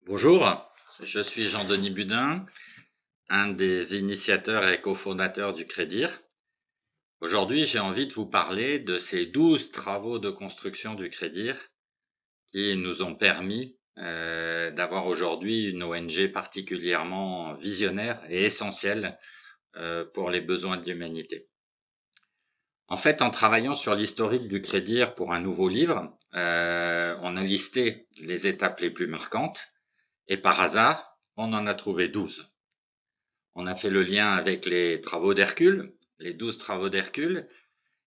Bonjour, je suis Jean-Denis Budin, un des initiateurs et cofondateurs du Crédir. Aujourd'hui, j'ai envie de vous parler de ces 12 travaux de construction du Crédir qui nous ont permis d'avoir aujourd'hui une ONG particulièrement visionnaire et essentielle pour les besoins de l'humanité. En fait, en travaillant sur l'historique du Crédir pour un nouveau livre, on a listé les étapes les plus marquantes et par hasard, on en a trouvé 12. On a fait le lien avec les travaux d'Hercule, les 12 travaux d'Hercule,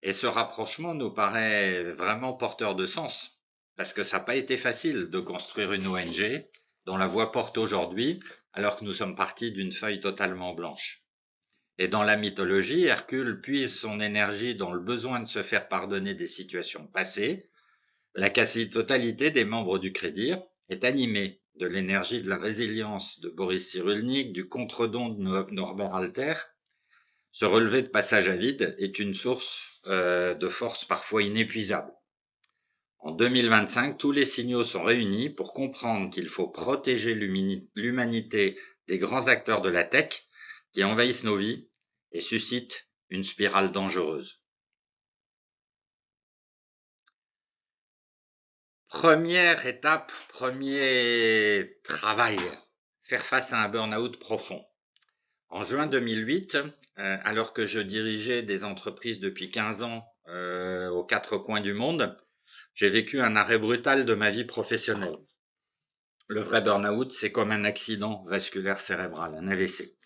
et ce rapprochement nous paraît vraiment porteur de sens, parce que ça n'a pas été facile de construire une ONG dont la voix porte aujourd'hui, alors que nous sommes partis d'une feuille totalement blanche. Et dans la mythologie, Hercule puise son énergie dans le besoin de se faire pardonner des situations passées. La quasi-totalité des membres du Crédir est animée de l'énergie de la résilience de Boris Cyrulnik, du contre-don de Norbert Alter. Ce relevé de passage à vide est une source de force parfois inépuisable. En 2025, tous les signaux sont réunis pour comprendre qu'il faut protéger l'humanité des grands acteurs de la tech qui envahissent nos vies et suscitent une spirale dangereuse. Première étape, premier travail, faire face à un burn-out profond. En juin 2008, alors que je dirigeais des entreprises depuis 15 ans aux quatre coins du monde, j'ai vécu un arrêt brutal de ma vie professionnelle. Le vrai burn-out, c'est comme un accident vasculaire cérébral, un AVC.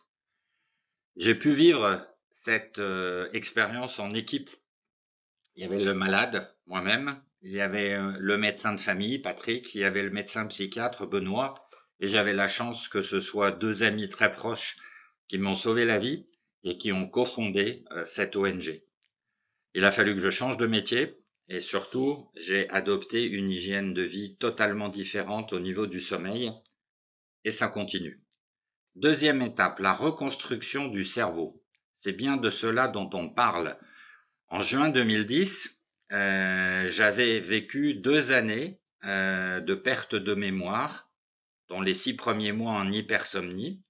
J'ai pu vivre cette expérience en équipe. Il y avait le malade, moi-même, il y avait le médecin de famille, Patrick, il y avait le médecin psychiatre, Benoît, et j'avais la chance que ce soit deux amis très proches qui m'ont sauvé la vie et qui ont cofondé cette ONG. Il a fallu que je change de métier et surtout, j'ai adopté une hygiène de vie totalement différente au niveau du sommeil et ça continue. Deuxième étape, la reconstruction du cerveau. C'est bien de cela dont on parle. En juin 2010, j'avais vécu 2 années de perte de mémoire, dont les 6 premiers mois en hypersomnie.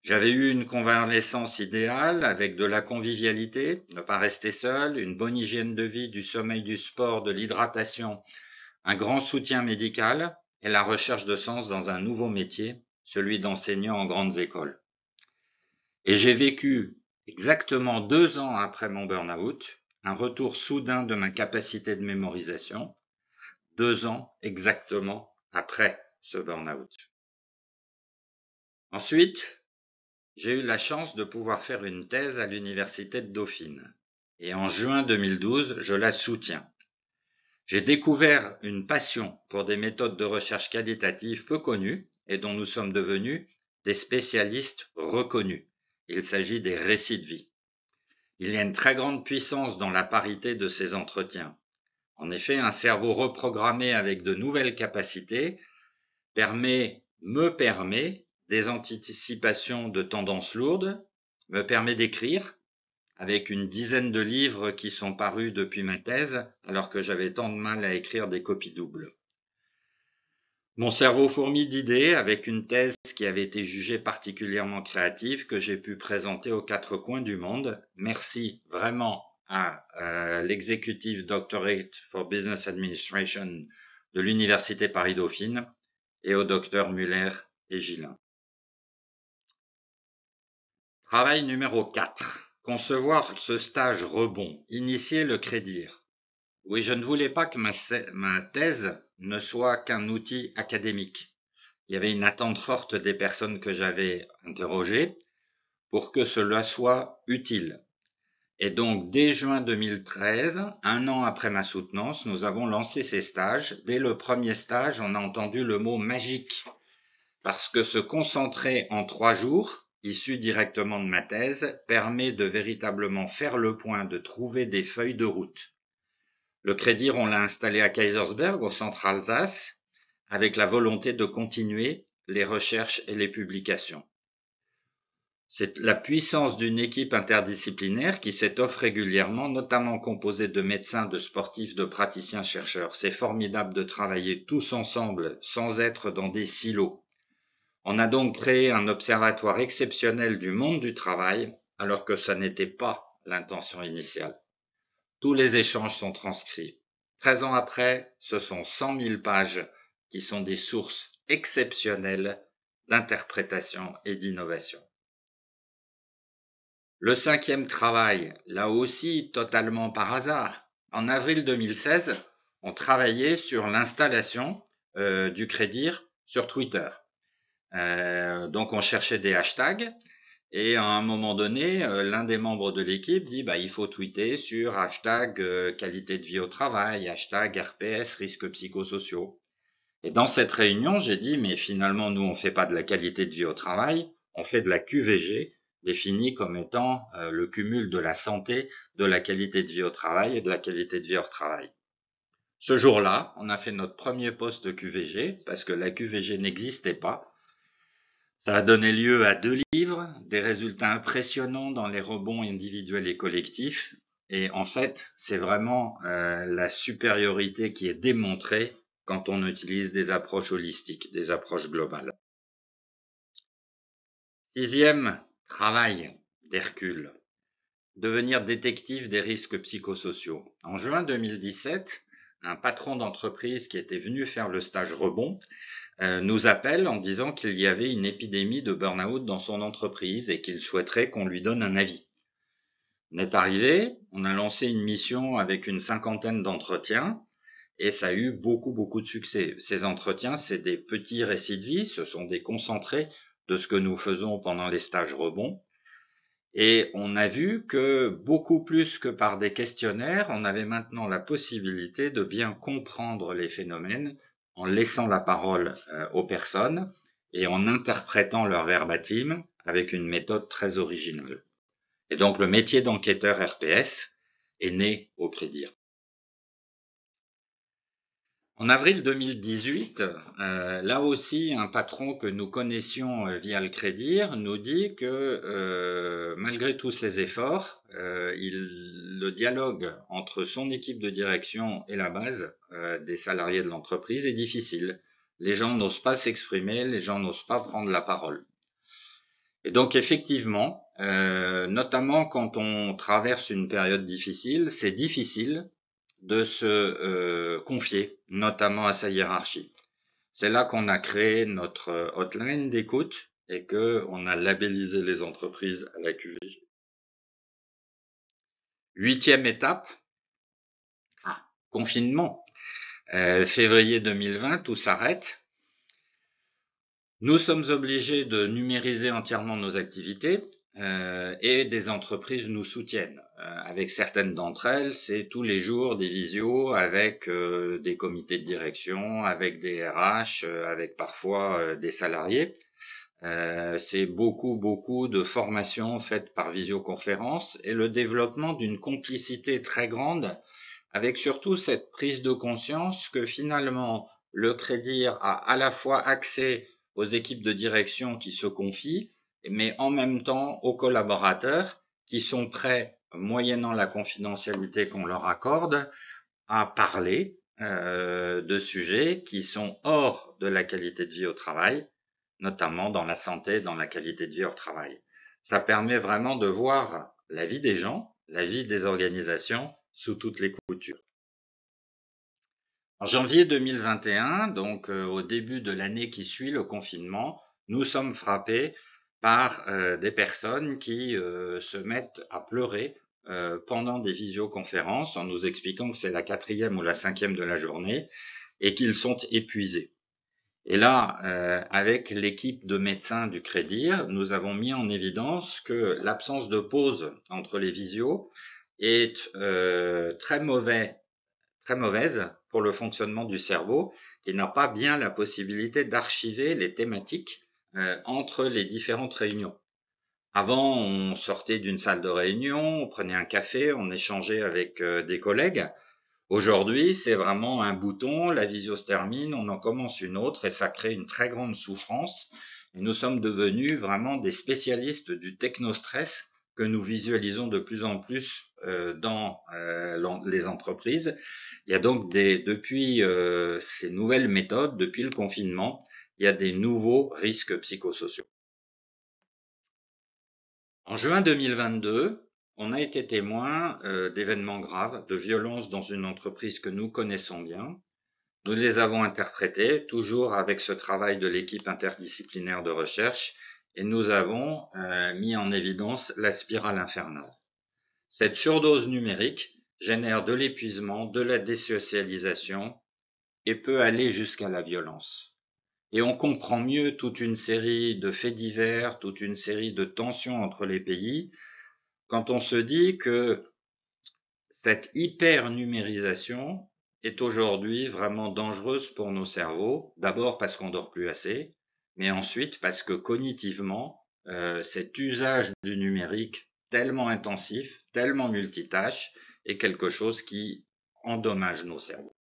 J'avais eu une convalescence idéale avec de la convivialité, ne pas rester seul, une bonne hygiène de vie, du sommeil, du sport, de l'hydratation, un grand soutien médical et la recherche de sens dans un nouveau métier, celui d'enseignant en grandes écoles. Et j'ai vécu exactement 2 ans après mon burn-out, un retour soudain de ma capacité de mémorisation, 2 ans exactement après ce burn-out. Ensuite, j'ai eu la chance de pouvoir faire une thèse à l'université de Dauphine. Et en juin 2012, je la soutiens. J'ai découvert une passion pour des méthodes de recherche qualitative peu connues et dont nous sommes devenus des spécialistes reconnus. Il s'agit des récits de vie. Il y a une très grande puissance dans la parité de ces entretiens. En effet, un cerveau reprogrammé avec de nouvelles capacités me permet des anticipations de tendances lourdes, me permet d'écrire, avec une dizaine de livres qui sont parus depuis ma thèse, alors que j'avais tant de mal à écrire des copies doubles. Mon cerveau fourmille d'idées avec une thèse qui avait été jugée particulièrement créative que j'ai pu présenter aux quatre coins du monde. Merci vraiment à l'Executive Doctorate for Business Administration de l'Université Paris-Dauphine et au docteur Muller et Gillin. Travail numéro 4. Concevoir ce stage rebond, initier le Crédir. Oui, je ne voulais pas que ma thèse ne soit qu'un outil académique. Il y avait une attente forte des personnes que j'avais interrogées pour que cela soit utile. Et donc, dès juin 2013, un an après ma soutenance, nous avons lancé ces stages. Dès le premier stage, on a entendu le mot magique, parce que se concentrer en 3 jours, issu directement de ma thèse, permet de véritablement faire le point, de trouver des feuilles de route. Le Crédir, on l'a installé à Kaysersberg, au centre Alsace, avec la volonté de continuer les recherches et les publications. C'est la puissance d'une équipe interdisciplinaire qui s'étoffe régulièrement, notamment composée de médecins, de sportifs, de praticiens, chercheurs. C'est formidable de travailler tous ensemble, sans être dans des silos. On a donc créé un observatoire exceptionnel du monde du travail, alors que ça n'était pas l'intention initiale. Tous les échanges sont transcrits. 13 ans après, ce sont 100 000 pages qui sont des sources exceptionnelles d'interprétation et d'innovation. Le 5e travail, là aussi totalement par hasard. En avril 2016, on travaillait sur l'installation du Crédir sur Twitter. Donc on cherchait des hashtags et à un moment donné, l'un des membres de l'équipe dit il faut tweeter sur hashtag qualité de vie au travail, hashtag RPS risques psychosociaux. Et dans cette réunion, j'ai dit mais finalement nous on fait pas de la qualité de vie au travail, on fait de la QVG, définie comme étant le cumul de la santé, de la qualité de vie au travail et de la qualité de vie hors travail. Ce jour-là, on a fait notre premier post de QVG parce que la QVG n'existait pas. Ça a donné lieu à 2 livres, des résultats impressionnants dans les rebonds individuels et collectifs. Et en fait, c'est vraiment la supériorité qui est démontrée quand on utilise des approches holistiques, des approches globales. 6e travail d'Hercule, devenir détective des risques psychosociaux. En juin 2017, un patron d'entreprise qui était venu faire le stage rebond nous appelle en disant qu'il y avait une épidémie de burn-out dans son entreprise et qu'il souhaiterait qu'on lui donne un avis. On est arrivé, on a lancé une mission avec une 50aine d'entretiens et ça a eu beaucoup de succès. Ces entretiens, c'est des petits récits de vie, ce sont des concentrés de ce que nous faisons pendant les stages rebonds. Et on a vu que beaucoup plus que par des questionnaires, on avait maintenant la possibilité de bien comprendre les phénomènes en laissant la parole aux personnes et en interprétant leur verbatim avec une méthode très originale. Et donc le métier d'enquêteur RPS est né au Crédir. En avril 2018, là aussi, un patron que nous connaissions via le Crédir nous dit que malgré tous ses efforts, le dialogue entre son équipe de direction et la base des salariés de l'entreprise est difficile. Les gens n'osent pas s'exprimer, les gens n'osent pas prendre la parole. Et donc effectivement, notamment quand on traverse une période difficile, c'est difficile de se confier, notamment à sa hiérarchie. C'est là qu'on a créé notre hotline d'écoute et qu'on a labellisé les entreprises à la QVG. 8e étape, confinement. Février 2020, tout s'arrête. Nous sommes obligés de numériser entièrement nos activités. Et des entreprises nous soutiennent. Avec certaines d'entre elles, c'est tous les jours des visios avec des comités de direction, avec des RH, avec parfois des salariés. C'est beaucoup de formations faites par visioconférence et le développement d'une complicité très grande avec surtout cette prise de conscience que finalement le Crédir a à la fois accès aux équipes de direction qui se confient, mais en même temps aux collaborateurs qui sont prêts, moyennant la confidentialité qu'on leur accorde, à parler de sujets qui sont hors de la qualité de vie au travail, notamment dans la santé, dans la qualité de vie au travail. Ça permet vraiment de voir la vie des gens, la vie des organisations sous toutes les coutures. En janvier 2021, donc au début de l'année qui suit le confinement, nous sommes frappés par des personnes qui se mettent à pleurer pendant des visioconférences en nous expliquant que c'est la 4e ou la 5e de la journée et qu'ils sont épuisés. Et là, avec l'équipe de médecins du Crédir, nous avons mis en évidence que l'absence de pause entre les visios est très mauvaise pour le fonctionnement du cerveau qui n'a pas bien la possibilité d'archiver les thématiques entre les différentes réunions. Avant, on sortait d'une salle de réunion, on prenait un café, on échangeait avec des collègues. Aujourd'hui, c'est vraiment un bouton, la visio se termine, on en commence une autre et ça crée une très grande souffrance Et nous sommes devenus vraiment des spécialistes du technostress que nous visualisons de plus en plus dans les entreprises. Il y a donc depuis ces nouvelles méthodes, depuis le confinement, il y a des nouveaux risques psychosociaux. En juin 2022, on a été témoin d'événements graves, de violences dans une entreprise que nous connaissons bien. Nous les avons interprétés, toujours avec ce travail de l'équipe interdisciplinaire de recherche, et nous avons mis en évidence la spirale infernale. Cette surdose numérique génère de l'épuisement, de la désocialisation et peut aller jusqu'à la violence. Et on comprend mieux toute une série de faits divers, toute une série de tensions entre les pays, quand on se dit que cette hyper-numérisation est aujourd'hui vraiment dangereuse pour nos cerveaux, d'abord parce qu'on dort plus assez, mais ensuite parce que cognitivement, cet usage du numérique tellement intensif, tellement multitâche, est quelque chose qui endommage nos cerveaux.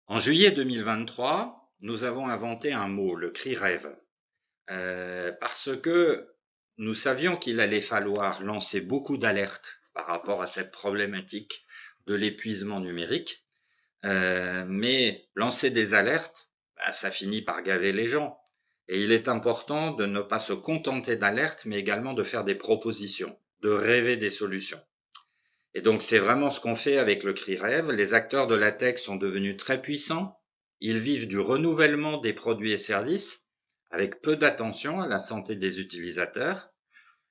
En juillet 2023, nous avons inventé un mot, le cri-rêve, parce que nous savions qu'il allait falloir lancer beaucoup d'alertes par rapport à cette problématique de l'épuisement numérique, mais lancer des alertes, ça finit par gaver les gens. Et il est important de ne pas se contenter d'alertes, mais également de faire des propositions, de rêver des solutions. Et donc c'est vraiment ce qu'on fait avec le cri-rêve. Les acteurs de la tech sont devenus très puissants. Ils vivent du renouvellement des produits et services, avec peu d'attention à la santé des utilisateurs.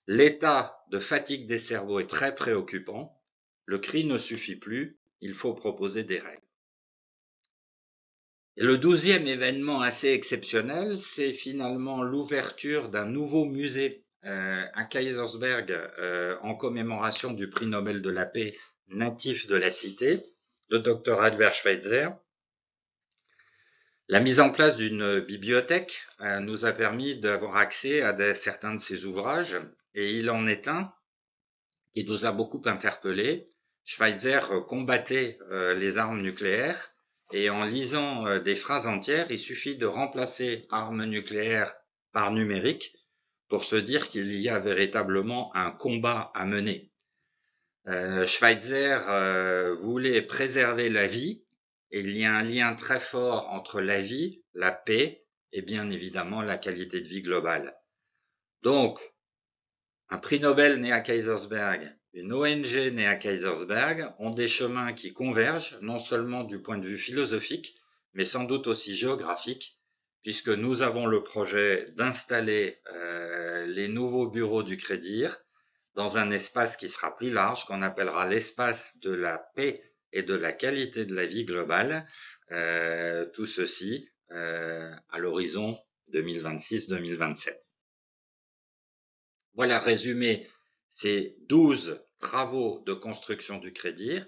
L'état de fatigue des cerveaux est très préoccupant. Le cri ne suffit plus, il faut proposer des règles. Et le 12e événement assez exceptionnel, c'est finalement l'ouverture d'un nouveau musée à Kaysersberg en commémoration du prix Nobel de la paix natif de la cité, le Dr Albert Schweitzer. La mise en place d'une bibliothèque nous a permis d'avoir accès à certains de ses ouvrages, et il en est un qui nous a beaucoup interpellés. Schweitzer combattait les armes nucléaires, et en lisant des phrases entières, il suffit de remplacer armes nucléaires par numérique pour se dire qu'il y a véritablement un combat à mener. Schweitzer voulait préserver la vie, et il y a un lien très fort entre la vie, la paix et bien évidemment la qualité de vie globale. Donc, un prix Nobel né à Kaysersberg, une ONG née à Kaysersberg ont des chemins qui convergent, non seulement du point de vue philosophique, mais sans doute aussi géographique, puisque nous avons le projet d'installer les nouveaux bureaux du Crédir dans un espace qui sera plus large, qu'on appellera l'espace de la paix et de la qualité de la vie globale, tout ceci à l'horizon 2026-2027. Voilà résumé ces 12 travaux de construction du Crédir.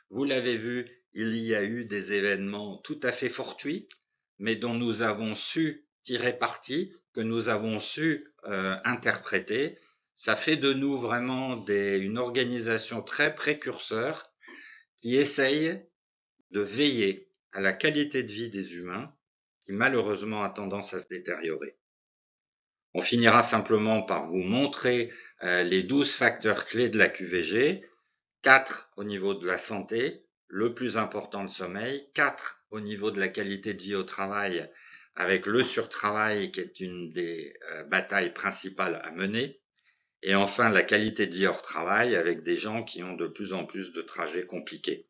Vous l'avez vu, il y a eu des événements tout à fait fortuits, mais dont nous avons su tirer parti, que nous avons su interpréter. Ça fait de nous vraiment une organisation très précurseur qui essaye de veiller à la qualité de vie des humains qui malheureusement a tendance à se détériorer. On finira simplement par vous montrer les 12 facteurs clés de la QVG, 4 au niveau de la santé, le plus important le sommeil, 4 au niveau de la qualité de vie au travail, avec le surtravail qui est une des batailles principales à mener, et enfin la qualité de vie hors travail avec des gens qui ont de plus en plus de trajets compliqués.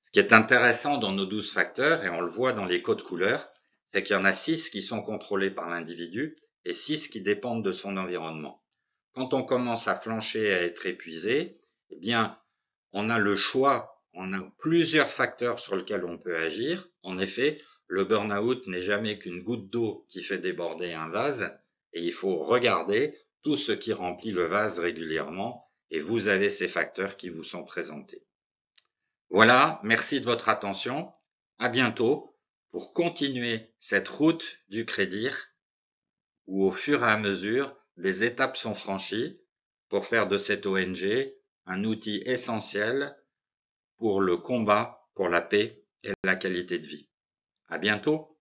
Ce qui est intéressant dans nos 12 facteurs, et on le voit dans les codes couleurs, c'est qu'il y en a 6 qui sont contrôlés par l'individu et 6 qui dépendent de son environnement. Quand on commence à flancher, à être épuisé, eh bien, on a le choix, on a plusieurs facteurs sur lesquels on peut agir. En effet, le burn-out n'est jamais qu'une goutte d'eau qui fait déborder un vase, et il faut regarder tout ce qui remplit le vase régulièrement, et vous avez ces facteurs qui vous sont présentés. Voilà, merci de votre attention. À bientôt pour continuer cette route du Crédir où au fur et à mesure, des étapes sont franchies pour faire de cette ONG un outil essentiel pour le combat pour la paix et la qualité de vie. À bientôt.